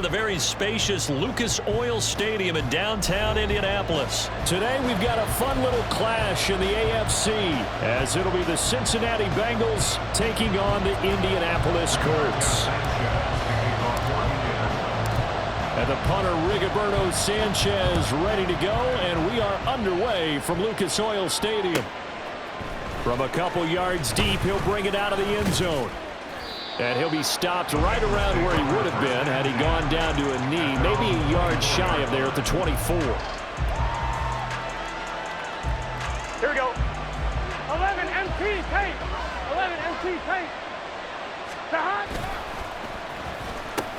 The very spacious Lucas Oil Stadium in downtown Indianapolis. Today we've got a fun little clash in the AFC as it'll be the Cincinnati Bengals taking on the Indianapolis Colts. And the punter Rigoberto Sanchez ready to go, and we are underway from Lucas Oil Stadium. From a couple yards deep, he'll bring it out of the end zone. And he'll be stopped right around where he would have been had he gone down to a knee, maybe a yard shy of there at the 24. Here we go. 11 MT tape. 11 MT tape.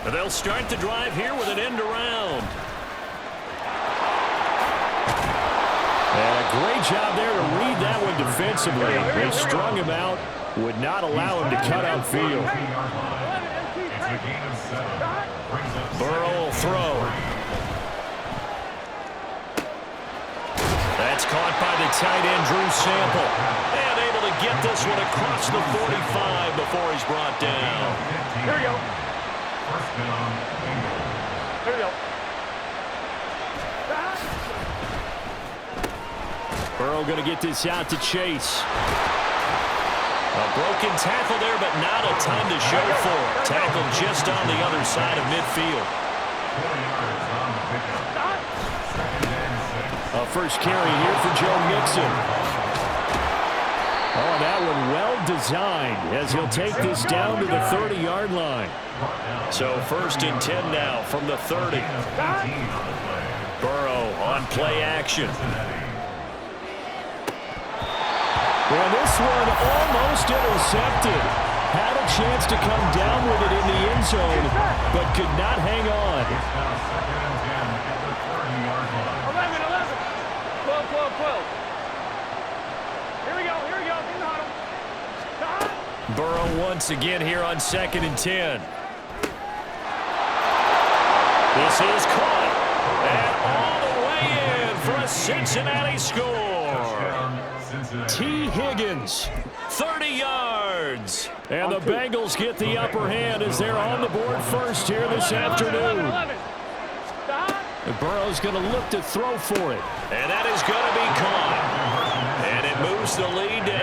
And they'll start the drive here with an end around. And a great job there to read that one defensively. They strung him out. Would not allow him to cut outfield. Burrow will throw. That's caught by the tight end, Drew Sample. And able to get this one across the 45 before he's brought down. Here we go. Here we go. Burrow going to get this out to Chase. A broken tackle there, but not a ton to show for it. Tackle just on the other side of midfield. A first carry here for Joe Mixon. Oh, that one well designed as he'll take this down to the 30-yard line. So 1st and 10 now from the 30. Burrow on play action. And this one almost intercepted. Had a chance to come down with it in the end zone, but could not hang on. 11, 11. 12, 12, 12. Here we go, here we go. In the huddle. Burrow once again here on 2nd and 10. This is caught. And all the way in for a Cincinnati score. T. Higgins, 30 yards. And the Bengals get the upper hand as they're on the board first here this afternoon. And Burrow's going to look to throw for it. And that is going to be caught. And it moves the lead to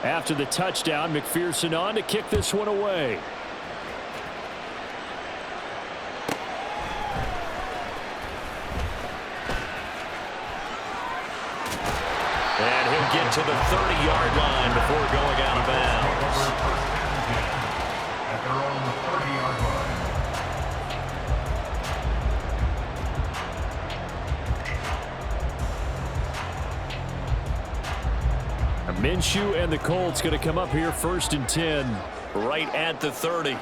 8-0. After the touchdown, McPherson on to kick this one away. And he'll get to the 30-yard line before going out of bounds. At their own 30-yard line. Minshew and the Colts going to come up here 1st and 10, right at the 30.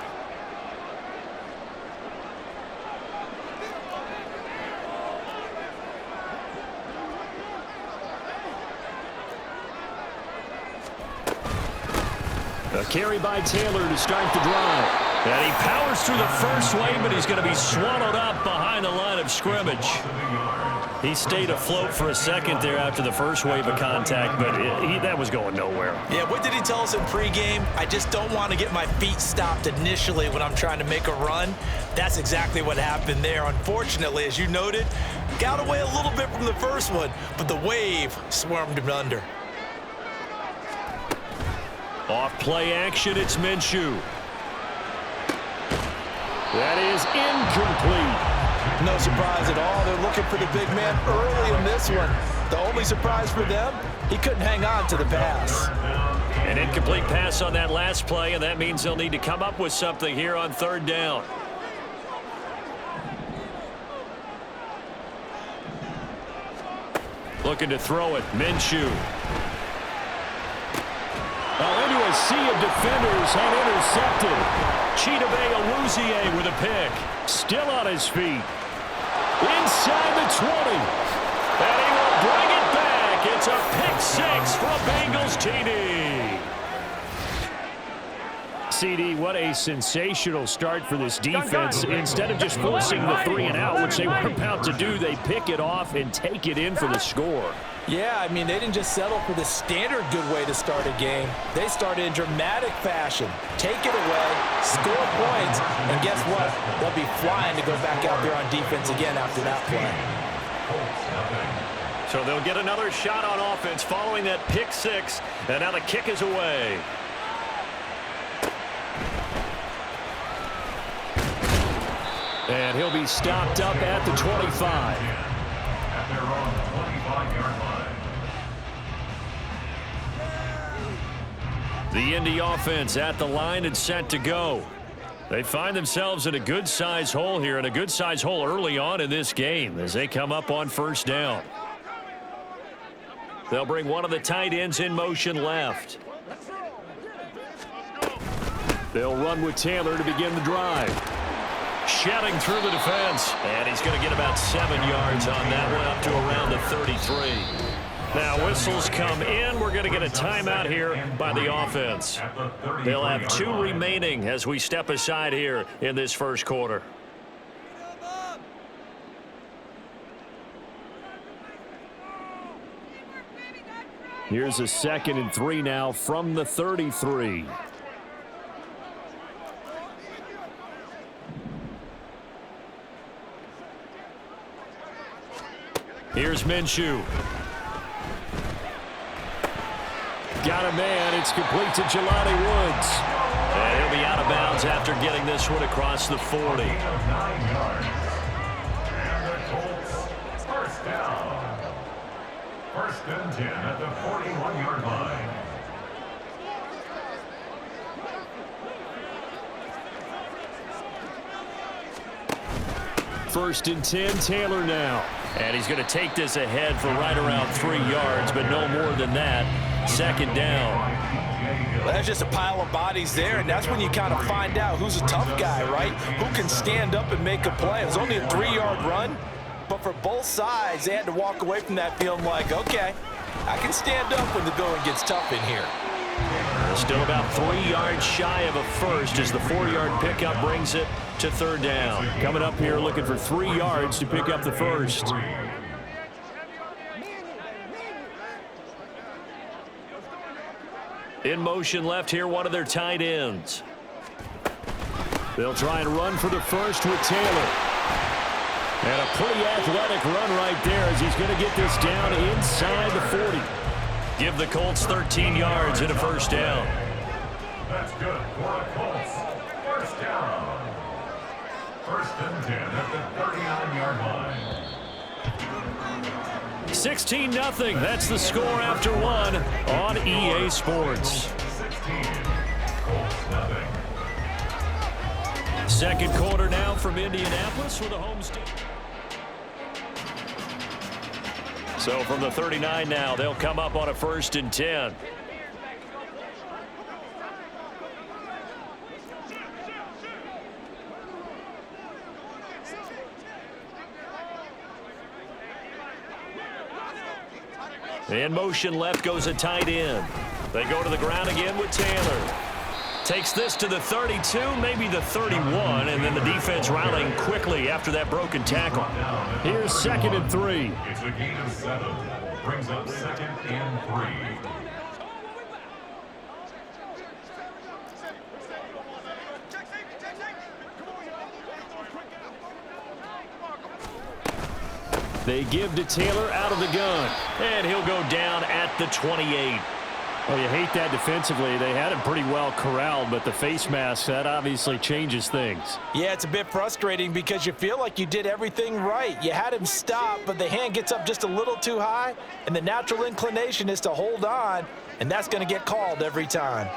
A carry by Taylor to start the drive. And he powers through the first wave, but he's going to be swallowed up behind the line of scrimmage. He stayed afloat for a second there after the first wave of contact, but that was going nowhere. Yeah, what did he tell us in pregame? I just don't want to get my feet stopped initially when I'm trying to make a run. That's exactly what happened there. Unfortunately, as you noted, got away a little bit from the first one, but the wave swarmed him under. Off play action, it's Minshew. That is incomplete. No surprise at all. They're looking for the big man early in this one. The only surprise for them, he couldn't hang on to the pass. An incomplete pass on that last play, and that means they'll need to come up with something here on 3rd down. Looking to throw it, Minshew. Into a sea of defenders and intercepted. Chidobe Awuzie with a pick. Still on his feet. Inside the 20. And he will bring it back. It's a pick 6 for a Bengals TD. CD, what a sensational start for this defense. Instead of just forcing the 3 and out, which they were about to do, they pick it off and take it in for the score. Yeah, I mean, they didn't just settle for the standard good way to start a game. They started in dramatic fashion. Take it away, score points, and guess what? They'll be flying to go back out there on defense again after that play. So they'll get another shot on offense following that pick six, and now the kick is away. And he'll be stopped up at the 25. At their own 25-yard line. The Indy offense at the line and set to go. They find themselves in a good-sized hole here, and a good-sized hole early on in this game as they come up on first down. They'll bring one of the tight ends in motion left. They'll run with Taylor to begin the drive. Shedding through the defense, and he's going to get about 7 yards on that one, up to around the 33. Now whistles come in. We're going to get a timeout here by the offense. They'll have 2 remaining as we step aside here in this first quarter. Here's a 2nd and 3 now from the 33. Here's Minshew. Got a man. It's complete to Jelani Woods. And he'll be out of bounds after getting this one across the 40. And the Colts, first down. 1st and 10 at the 41-yard line. First and 10, Taylor now. And he's going to take this ahead for right around 3 yards, but no more than that. 2nd down. Well, that's just a pile of bodies there, and that's when you kind of find out who's a tough guy, right? Who can stand up and make a play. It was only a 3-yard run, but for both sides, they had to walk away from that feeling like, okay, I can stand up when the going gets tough in here. Still about 3 yards shy of a first as the 4-yard pickup brings it to 3rd down. Coming up here looking for 3 yards to pick up the first. In motion left here, one of their tight ends. They'll try and run for the first with Taylor. And a pretty athletic run right there as he's going to get this down inside the 40. Give the Colts 13 yards and a first down. That's good for the Colts. First down. 1st and 10 at the 39-yard line. 16-0. That's the score after one on EA Sports. 16. Colts nothing. Second quarter now from Indianapolis for the home team. So from the 39 now, they'll come up on a 1st and 10. In motion left goes a tight end. They go to the ground again with Taylor. Takes this to the 32, maybe the 31, and then the defense rallying quickly after that broken tackle. Here's 2nd and 3. It's a gain of 7. Brings up 2nd and 3. They give to Taylor out of the gun, and he'll go down at the 28. Well, you hate that defensively. They had him pretty well corralled, but the face mask, that obviously changes things. Yeah, it's a bit frustrating because you feel like you did everything right. You had him stop, but the hand gets up just a little too high, and the natural inclination is to hold on, and that's going to get called every time.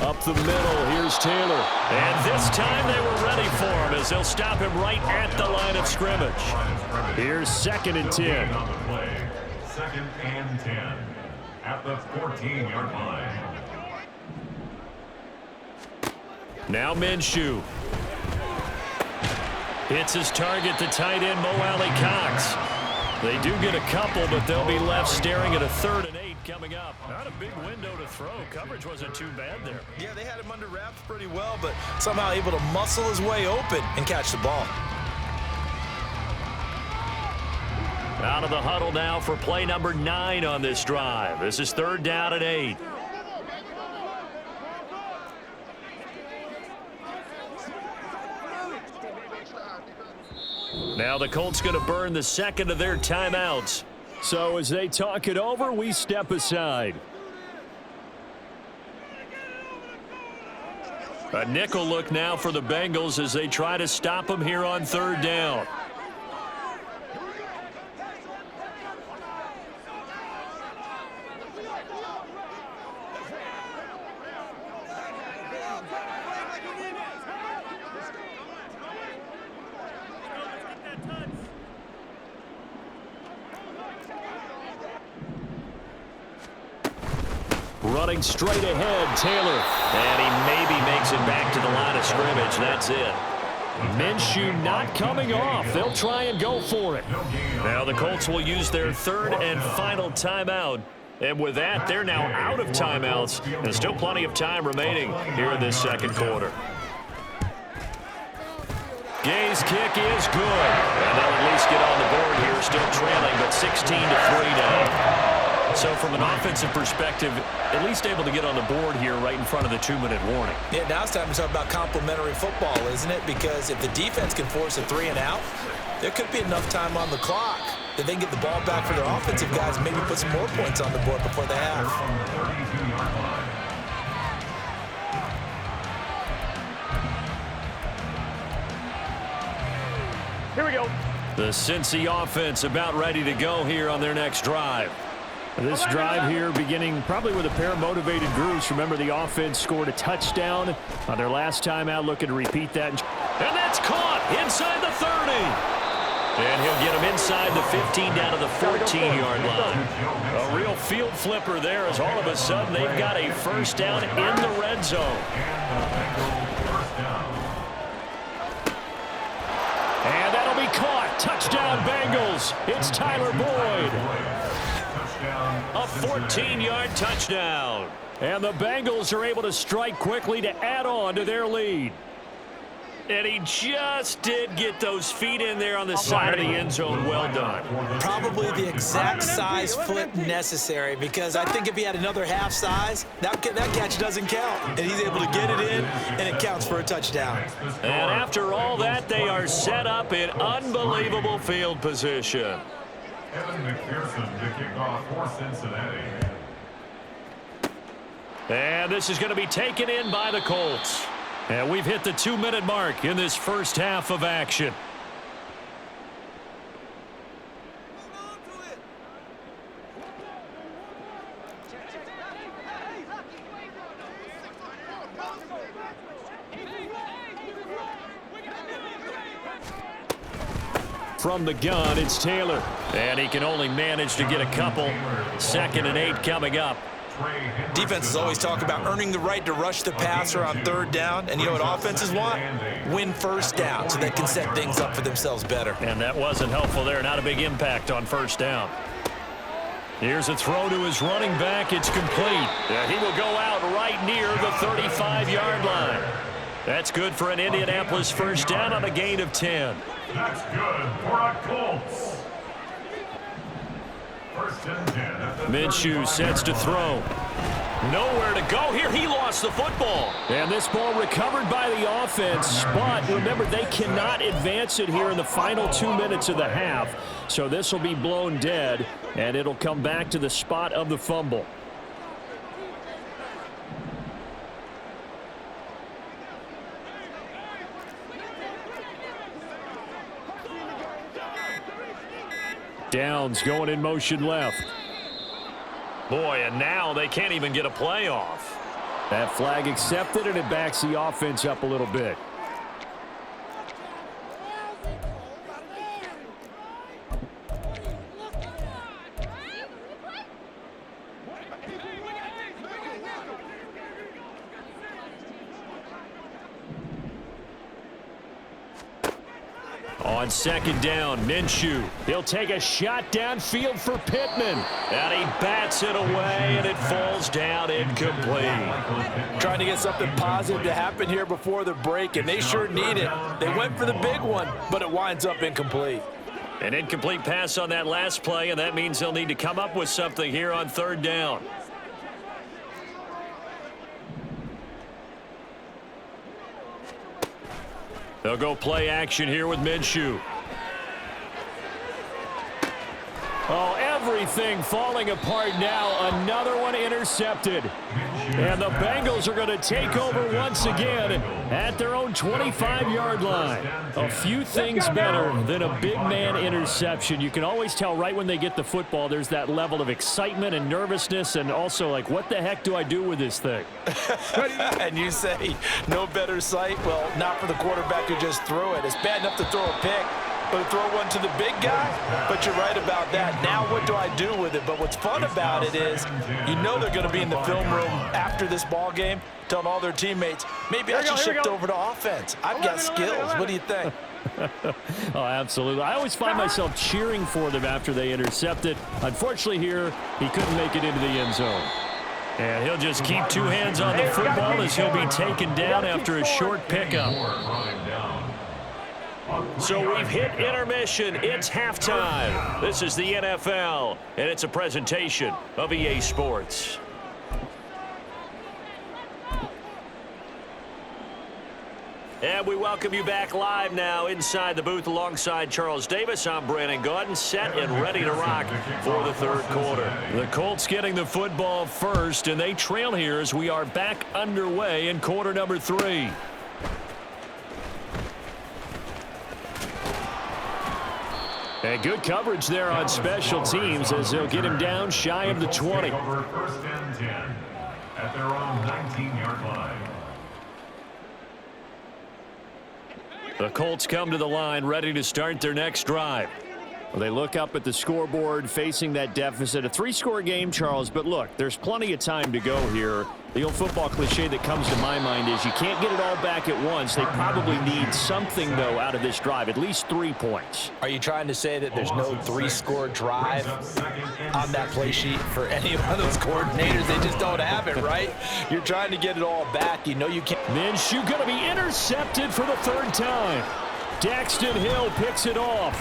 Up the middle, here's Taylor. And this time they were ready for him as they'll stop him right at the line of scrimmage. Here's 2nd and 10. On the play. 2nd and 10 at the 14-yard line. Now Minshew. Hits his target, the tight end, Mo Alley Cox. They do get a couple, but they'll be left staring at a 3rd and 8. coming up. Not a big window to throw. Coverage wasn't too bad there. Yeah, they had him under wraps pretty well, but somehow able to muscle his way open and catch the ball. Out of the huddle now for play number 9 on this drive. This is 3rd down and 8. Now the Colts going to burn the second of their timeouts. So as they talk it over, we step aside. A nickel look now for the Bengals as they try to stop them here on 3rd down. Running straight ahead, Taylor. And he maybe makes it back to the line of scrimmage. That's it. Minshew not coming off. They'll try and go for it. Now the Colts will use their 3rd and final timeout. And with that, they're now out of timeouts. And still plenty of time remaining here in this 2nd quarter. Gay's kick is good. And they'll at least get on the board here, still trailing, but 16-3 now. So from an offensive perspective, at least able to get on the board here right in front of the 2-minute warning. Yeah, now it's time to talk about complementary football, isn't it? Because if the defense can force a 3 and out, there could be enough time on the clock that they can get the ball back for their offensive guys and maybe put some more points on the board before the half. Here we go. The Cincy offense about ready to go here on their next drive. This drive here beginning probably with a pair of motivated groups. Remember, the offense scored a touchdown on their last time out, looking to repeat that. And that's caught inside the 30. And he'll get him inside the 15 down to the 14-yard line. A real field flipper there as all of a sudden they've got a 1st down in the red zone. And that'll be caught. Touchdown Bengals. It's Tyler Boyd. A 14-yard touchdown. And the Bengals are able to strike quickly to add on to their lead. And he just did get those feet in there on the side of the end zone. Well done. Probably the exact size flip necessary, because I think if he had another half size, that catch doesn't count. And he's able to get it in, and it counts for a touchdown. And after all that, they are set up in unbelievable field position. Evan McPherson to kick off for Cincinnati. And this is going to be taken in by the Colts. And we've hit the 2-minute mark in this first half of action. From the gun, it's Taylor. And he can only manage to get a couple. 2nd and 8 coming up. Defenses always talk about earning the right to rush the passer on 3rd down. And you know what offenses want? Win 1st down so they can set things up for themselves better. And that wasn't helpful there. Not a big impact on 1st down. Here's a throw to his running back. It's complete. He will go out right near the 35-yard line. That's good for an Indianapolis 1st down on a gain of 10. That's good for a Colts. 1st and 10 at the Minshew sets to throw. Nowhere to go here. He lost the football. And this ball recovered by the offense. But remember, they cannot advance it here in the final 2 minutes of the half. So this will be blown dead, and it'll come back to the spot of the fumble. Downs going in motion left. Boy, and now they can't even get a play off. That flag accepted, and it backs the offense up a little bit. On On second down, Minshew. He'll take a shot downfield for Pittman. And he bats it away, and it falls down incomplete. Trying to get something positive to happen here before the break, and they sure need it. They went for the big one, but it winds up incomplete. An incomplete pass on that last play, and that means they'll need to come up with something here on third down. They'll go play action here with Minshew. Oh, everything falling apart now. Another one intercepted. And the Bengals are going to take over once again at their own 25-yard line. A few things better than a big man interception. You can always tell right when they get the football, there's that level of excitement and nervousness, and also like, what the heck do I do with this thing? And you say, no better sight? Well, not for the quarterback who just threw it. It's bad enough to throw a pick, but to throw one to the big guy? But you're right about that. Now what do I do with it? But what's fun about it is, you know they're going to be in the film room after this ball game telling all their teammates, maybe I should shift over to offense. I've got skills. What do you think? Oh, absolutely. I always find myself cheering for them after they intercept it. Unfortunately here, he couldn't make it into the end zone. And he'll just keep two hands on the football as he'll be taken down after a short pickup. So we've hit intermission. It's halftime. This is the NFL, and it's a presentation of EA Sports. And we welcome you back live now inside the booth alongside Charles Davis. I'm Brandon Gaudin, set and ready to rock for the third quarter. The Colts getting the football first, and they trail here as we are back underway in quarter number 3. And good coverage there on special teams as they'll get him down shy of the 20. First and 10 at their own 19-yard line. The Colts come to the line ready to start their next drive. Well, they look up at the scoreboard facing that deficit. A 3-score game, Charles, but look, there's plenty of time to go here. The old football cliche that comes to my mind is you can't get it all back at once. They probably need something, though, out of this drive, at least 3 points. Are you trying to say that there's no 3-score drive on that play sheet for any one of those coordinators? They just don't have it, right? You're trying to get it all back. You know you can't. Minshew going to be intercepted for the 3rd time. Daxton Hill picks it off.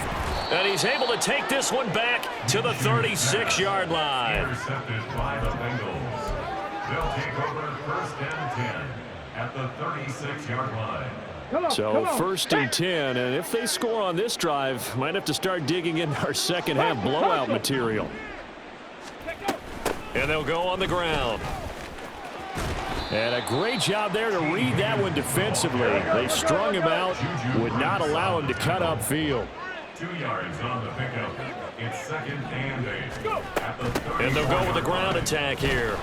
And he's able to take this one back to the 36-yard line. Intercepted by the Bengals. They'll take over first and 10 at the 36-yard line. So 1st and 10, and if they score on this drive, might have to start digging in our second half blowout material. And they'll go on the ground. And a great job there to read that one defensively. They strung him out, would not allow him to cut upfield. 2 yards on the pickup. It's 2nd and 8 at the 30. And they'll go with the ground attack here.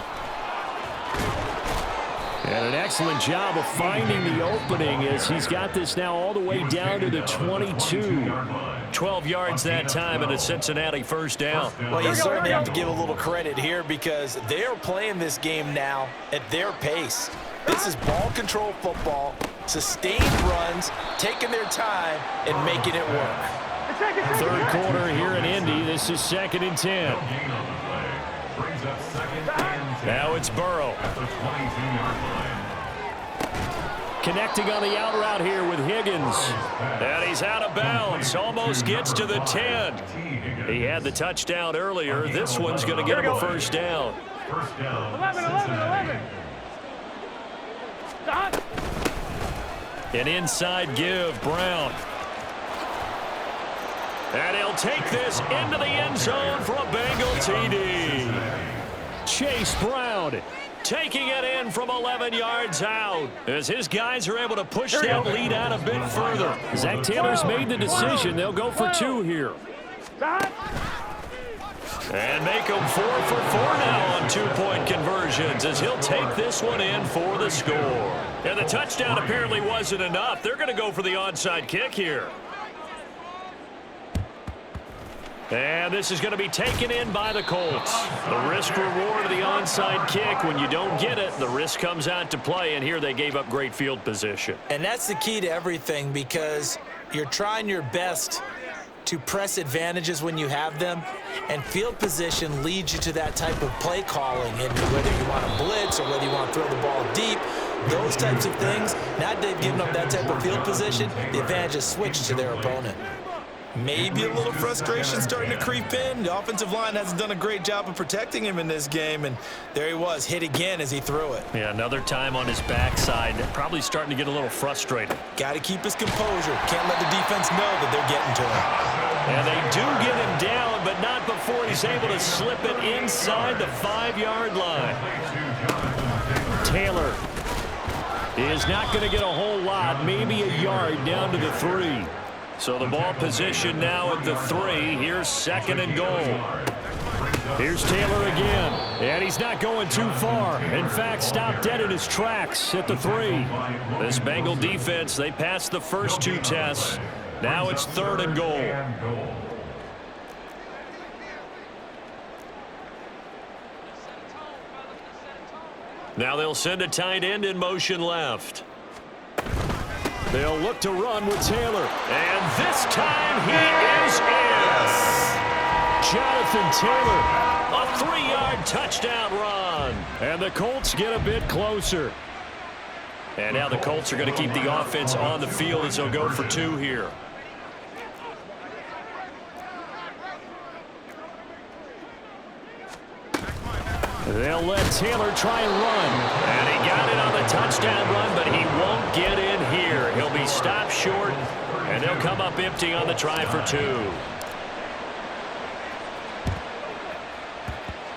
And an excellent job of finding the opening as he's got this now all the way down to the 22. 12 yards that time and a Cincinnati 1st down. Well, you certainly have to give a little credit here because they are playing this game now at their pace. This is ball control football, sustained runs, taking their time, and making it work. 3rd quarter here in Indy. This is 2nd and 10. Now it's Burrow. Connecting on the out route here with Higgins. And he's out of bounds. Almost gets to the 10. He had the touchdown earlier. This one's going to get him a 1st down. 11. An inside give, Brown. And he'll take this into the end zone for a Bengal TD. Chase Brown taking it in from 11 yards out as his guys are able to push that lead out a bit further. Zach Taylor's made the decision. They'll go for 2 here. And make them 4 for 4 now on 2-point conversions as he'll take this one in for the score. And the touchdown apparently wasn't enough. They're going to go for the onside kick here. And this is going to be taken in by the Colts. The risk reward of the onside kick. When you don't get it, the risk comes out to play, and here they gave up great field position. And that's the key to everything because You're trying your best to press advantages when you have them, and field position leads you to that type of play calling. And whether you want to blitz or whether you want to throw the ball deep, those types of things, now they've given up that type of field position, the advantage is switched to their opponent. Maybe a little frustration starting to creep in. The offensive line hasn't done a great job of protecting him in this game, and there he was, hit again as he threw it. Yeah, another time on his backside, probably starting to get a little frustrated. Got to keep his composure. Can't let the defense know that they're getting to him. And they do get him down, but not before he's able to slip it inside the 5-yard line. Taylor is not going to get a whole lot, maybe a yard down to the 3. So the ball position now at the 3. Here's 2nd and goal. Here's Taylor again, and he's not going too far. In fact, stopped dead in his tracks at the 3. This Bengal defense, they passed the first 2 tests. Now it's 3rd and goal. Now they'll send a tight end in motion left. They'll look to run with Taylor. And this time he is in. Jonathan Taylor, a 3-yard touchdown run. And the Colts get a bit closer. And now the Colts are going to keep the offense on the field as they'll go for 2 here. They'll let Taylor try and run. And he got it on the touchdown run, but he won't get in here. He'll be stopped short, and they'll come up empty on the try for 2.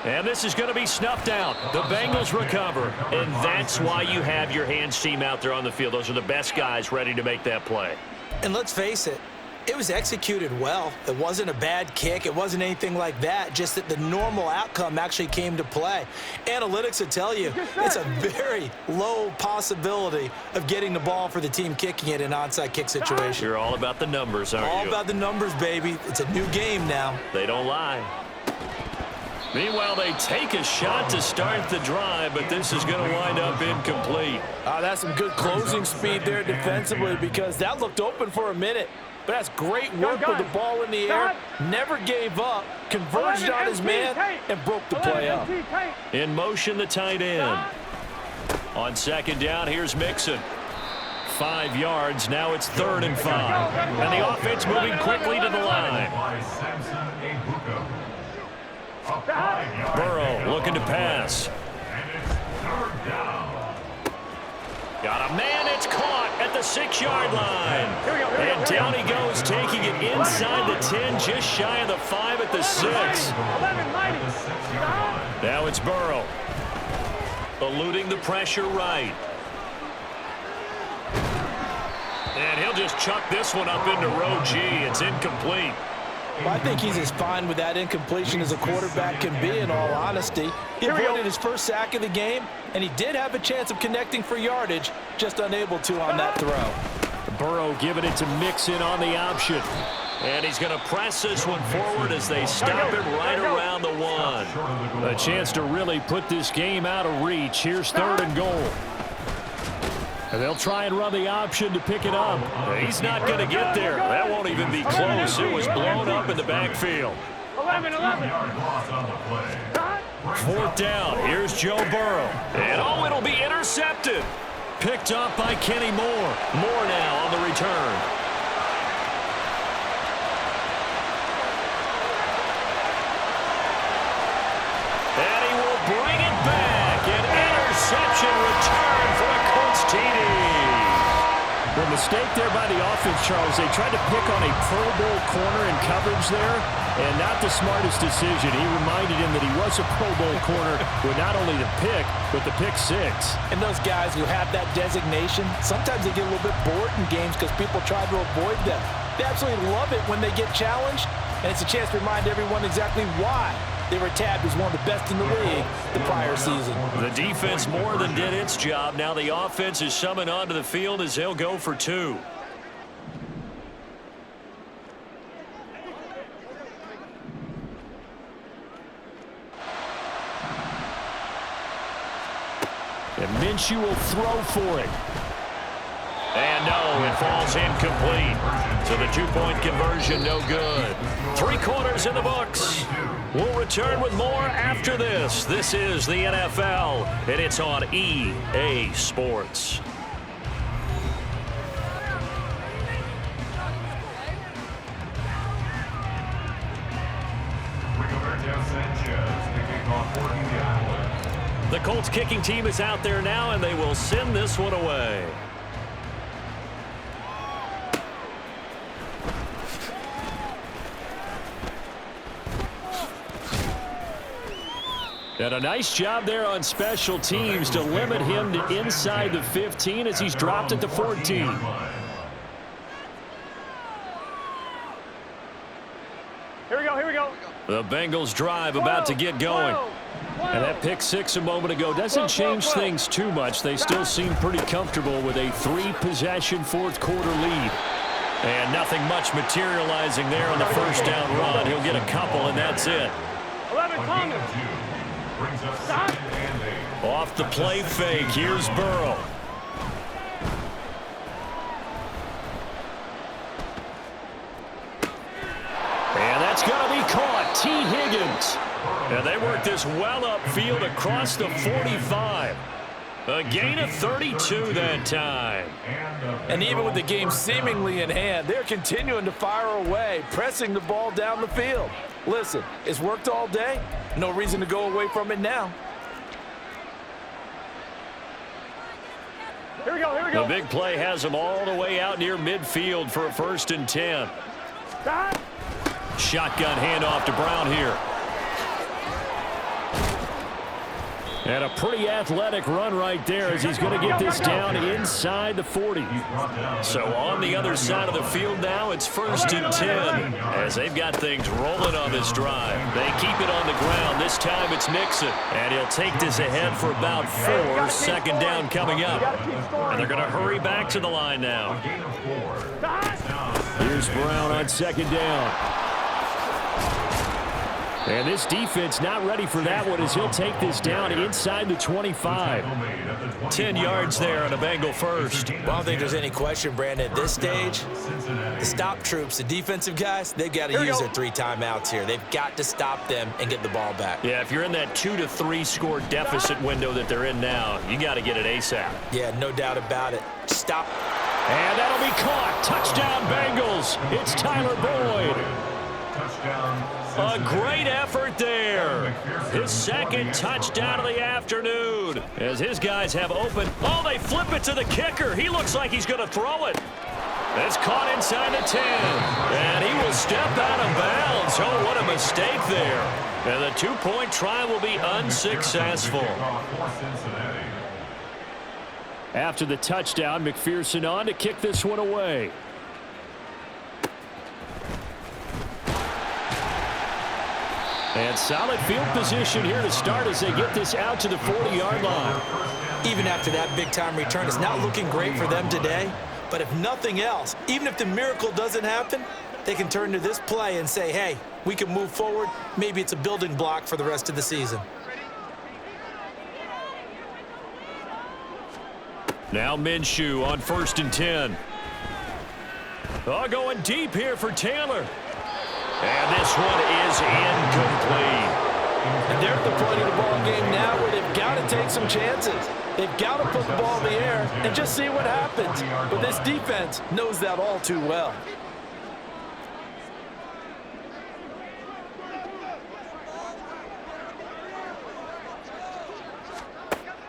And this is going to be snuffed out. The Bengals recover, and that's why you have your hands team out there on the field. Those are the best guys ready to make that play. And let's face it, it was executed well. It wasn't a bad kick. It wasn't anything like that, just that the normal outcome actually came to play. Analytics will tell you it's a very low possibility of getting the ball for the team kicking it in an onside kick situation. You're all about the numbers, aren't you? All about the numbers, baby. It's a new game now. They don't lie. Meanwhile, they take a shot to start the drive, but this is going to wind up incomplete. That's some good closing speed there defensively, because that looked open for a minute. But that's great work with the ball in the air. Never gave up, converged on his man, and broke the play up. In motion, the tight end. On 2nd down, here's Mixon. 5 yards. Now it's 3rd and 5. And the offense moving quickly to the line. Burrow looking to pass. Got a man, it's caught at the 6-yard line. And down he goes, taking it inside the 10, just shy of the 5 at the 6. Now it's Burrow. Eluding the pressure right. And he'll just chuck this one up into row G. It's incomplete. Well, I think he's as fine with that incompletion as a quarterback can be, in all honesty. He avoided his first sack of the game, and he did have a chance of connecting for yardage, just unable to on that throw. Burrow giving it to Mixon on the option. And he's going to press this one forward as they stop it right around the 1. A chance to really put this game out of reach. Here's 3rd and goal. And they'll try and run the option to pick it up. He's not going to get there. That won't even be close. It was blown up in the backfield. 4th down. Here's Joe Burrow. And oh, it'll be intercepted. Picked up by Kenny Moore. Moore now on the return. And he will bring it back. An interception return for a Colts TD. The mistake there by the offense, Charles, they tried to pick on a Pro Bowl corner in coverage there, and not the smartest decision. He reminded him that he was a Pro Bowl corner with not only the pick, but the pick 6. And those guys who have that designation, sometimes they get a little bit bored in games because people try to avoid them. They absolutely love it when they get challenged, and it's a chance to remind everyone exactly why they were tabbed as one of the best in the league the prior season. The defense more than did its job. Now the offense is summoned onto the field as they'll go for 2. And Minshew will throw for it. And no, it falls incomplete. So the two-point conversion, no good. 3 quarters in the books. We'll return with more after this. This is the NFL, and it's on EA Sports. The Colts kicking team is out there now, and they will send this one away. And a nice job there on special teams to limit him to inside the 15 as he's dropped it to 14. Here we go, here we go. The Bengals drive about to get going. And that pick six a moment ago doesn't change things too much. They still seem pretty comfortable with a 3-possession fourth-quarter lead. And nothing much materializing there on the first down run. He'll get a couple, and that's it. 11 coming. Off the play fake, here's Burrow. And that's going to be caught. T. Higgins. And they work this well upfield across the 45. A gain of 32 that time. And even with the game seemingly in hand, they're continuing to fire away, pressing the ball down the field. Listen, it's worked all day. No reason to go away from it now. Here we go, here we go. The big play has them all the way out near midfield for a 1st and 10. Shotgun handoff to Brown here. And a pretty athletic run right there as he's going to get this down inside the 40. So on the other side of the field now, it's 1st and 10 as they've got things rolling on this drive. They keep it on the ground. This time it's Mixon. And he'll take this ahead for about 4. 2nd down coming up. And they're going to hurry back to the line now. Here's Brown on 2nd down. And this defense not ready for that one as he'll take this down inside the 25. 10 yards there on a Bengal first. Well, I don't think there's any question, Brandon, at this stage, the stop troops, the defensive guys, they've got to use their 3 timeouts here. They've got to stop them and get the ball back. Yeah, if you're in that 2 to 3 score deficit window that they're in now, you got to get it ASAP. Yeah, no doubt about it. Stop. And that'll be caught. Touchdown Bengals. It's Tyler Boyd. A great effort there. His 2nd touchdown of the afternoon. As his guys have opened. Oh, they flip it to the kicker. He looks like he's going to throw it. It's caught inside the 10. And he will step out of bounds. Oh, what a mistake there. And the 2-point try will be unsuccessful. After the touchdown, McPherson on to kick this one away. And solid field position here to start as they get this out to the 40-yard line. Even after that big-time return, it's not looking great for them today. But if nothing else, even if the miracle doesn't happen, they can turn to this play and say, hey, we can move forward. Maybe it's a building block for the rest of the season. Now Minshew on 1st and 10. Oh, going deep here for Taylor. And this one is incomplete. And they're at the point of the ball game now where they've got to take some chances. They've got to put the ball in the air and just see what happens. But this defense knows that all too well.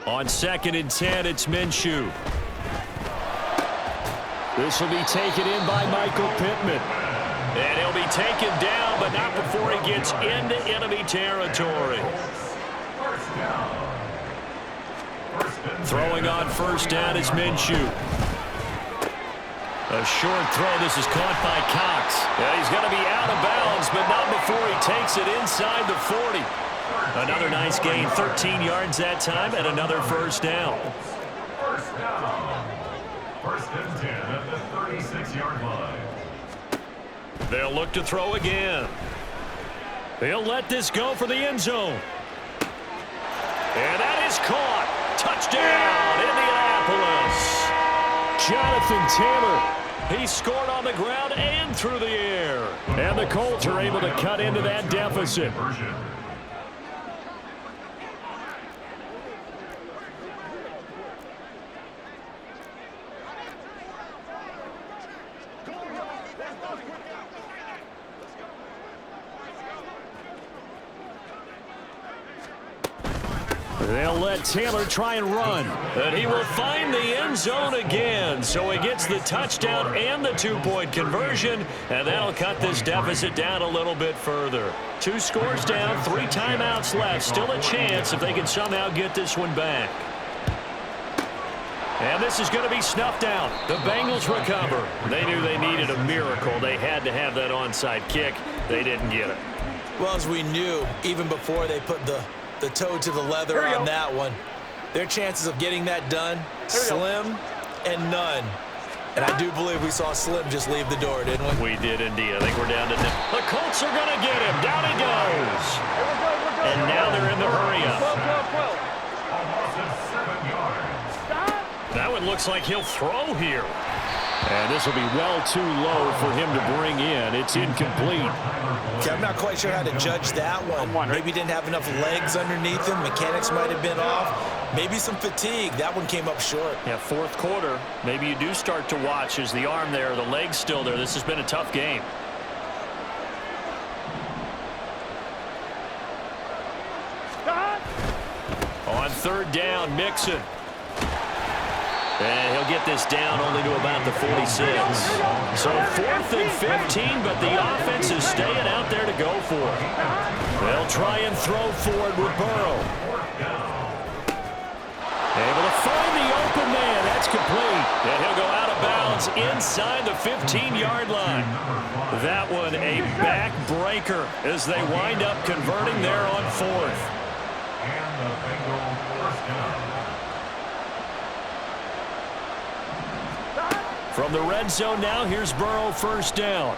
On 2nd and 10, it's Minshew. This will be taken in by Michael Pittman. And he'll be taken down, but not before he gets into enemy territory. Throwing on 1st down is Minshew. A short throw. This is caught by Cox. Yeah, he's going to be out of bounds, but not before he takes it inside the 40. Another nice gain, 13 yards that time, and another 1st down. 1st and 10 at the 36-yard line. They'll look to throw again. They'll let this go for the end zone. And that is caught. Touchdown, Indianapolis. Jonathan Taylor. He scored on the ground and through the air. And the Colts are able to cut into that deficit. They'll let Taylor try and run. And he will find the end zone again. So he gets the touchdown and the two-point conversion. And that'll cut this deficit down a little bit further. 2 scores down, 3 timeouts left. Still a chance if they can somehow get this one back. And this is going to be snuffed out. The Bengals recover. They knew they needed a miracle. They had to have that onside kick. They didn't get it. Well, as we knew, even before they put the toe to the leather on that one, their chances of getting that done, slim and none. And I do believe we saw Slim just leave the door, didn't we? We did indeed. I think we're down to the Colts are going to get him. Down he goes. And now they're in the hurry-up. That one looks like he'll throw here. And this will be well too low for him to bring in. It's incomplete. Okay, I'm not quite sure how to judge that one. Maybe didn't have enough legs underneath him. Mechanics might have been off. Maybe some fatigue. That one came up short. Yeah, 4th quarter. Maybe you do start to watch. Is the arm there, the leg's still there? This has been a tough game. On 3rd down, Mixon. And he'll get this down only to about the 46. So 4th and 15, but the offense is staying out there to go for it. They'll try and throw forward with Burrow. Able to find the open man. That's complete. And he'll go out of bounds inside the 15-yard line. That one a backbreaker as they wind up converting there on 4th. And the Bengals first down. From the red zone now, here's Burrow, 1st down.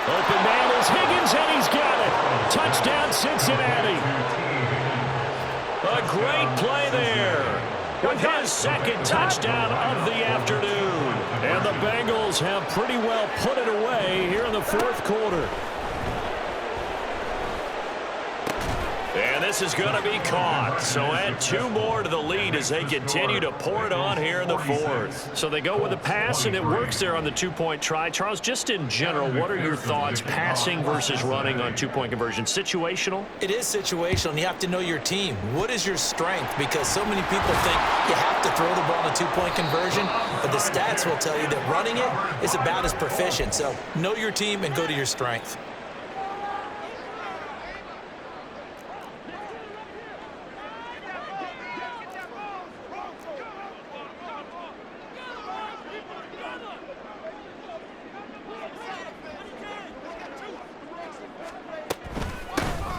Open man is Higgins, and he's got it. Touchdown, Cincinnati. A great play there with his 2nd touchdown of the afternoon. And the Bengals have pretty well put it away here in the 4th quarter. And this is going to be caught. So add 2 more to the lead as they continue to pour it on here in the 4th. So they go with a pass, and it works there on the 2-point try. Charles, just in general, what are your thoughts passing versus running on 2-point conversion? Situational? It is situational, and you have to know your team. What is your strength? Because so many people think you have to throw the ball in a 2-point conversion, but the stats will tell you that running it is about as proficient. So know your team and go to your strength.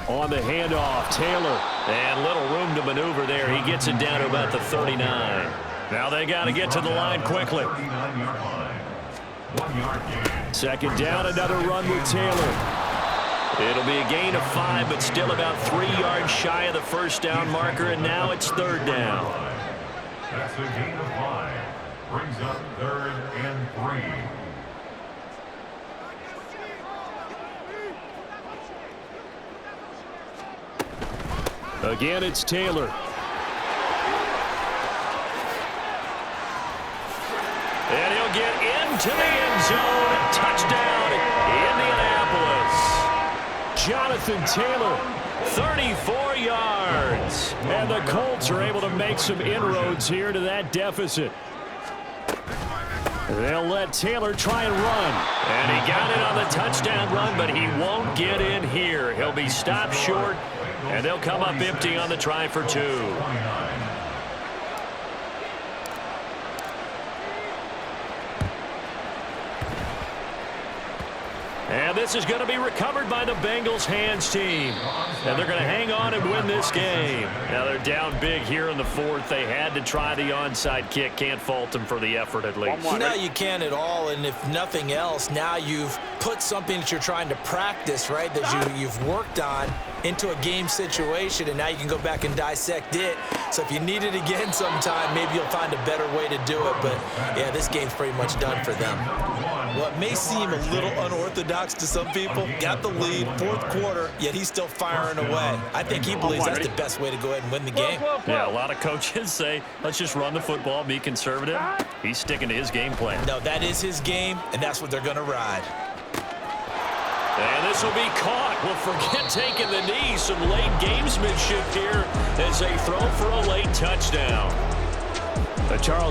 On the handoff, Taylor. And little room to maneuver there. He gets it down to about the 39. Now they got to get to the line quickly. 1-yard gain. 2nd down, another run with Taylor. It'll be a gain of 5, but still about 3 yards shy of the 1st down marker, and now it's 3rd down. That's a gain of 5. Brings up 3rd and 3. Again, it's Taylor. And he'll get into the end zone. Touchdown, Indianapolis. Jonathan Taylor, 34 yards. And the Colts are able to make some inroads here to that deficit. They'll let Taylor try and run. And he got it on the touchdown run, but he won't get in here. He'll be stopped short, and they'll come up empty on the try for 2. And And this is going to be recovered by the Bengals hands team. And they're going to hang on and win this game. Now they're down big here in the fourth. They had to try the onside kick. Can't fault them for the effort at least. No, you can't at all. And if nothing else, now you've put something that you're trying to practice, right, that you've worked on into a game situation, and now you can go back and dissect it. So if you need it again sometime, maybe you'll find a better way to do it. But, yeah, this game's pretty much done for them. What may seem a little unorthodox to some people, got the lead, fourth quarter, yet he's still firing away. I think he believes that's the best way to go ahead and win the game. Yeah, a lot of coaches say, let's just run the football, be conservative. He's sticking to his game plan. No, that is his game, and that's what they're going to ride. And this will be caught. Well, forget taking the knee. Some late gamesmanship here as they throw for a late touchdown. Charles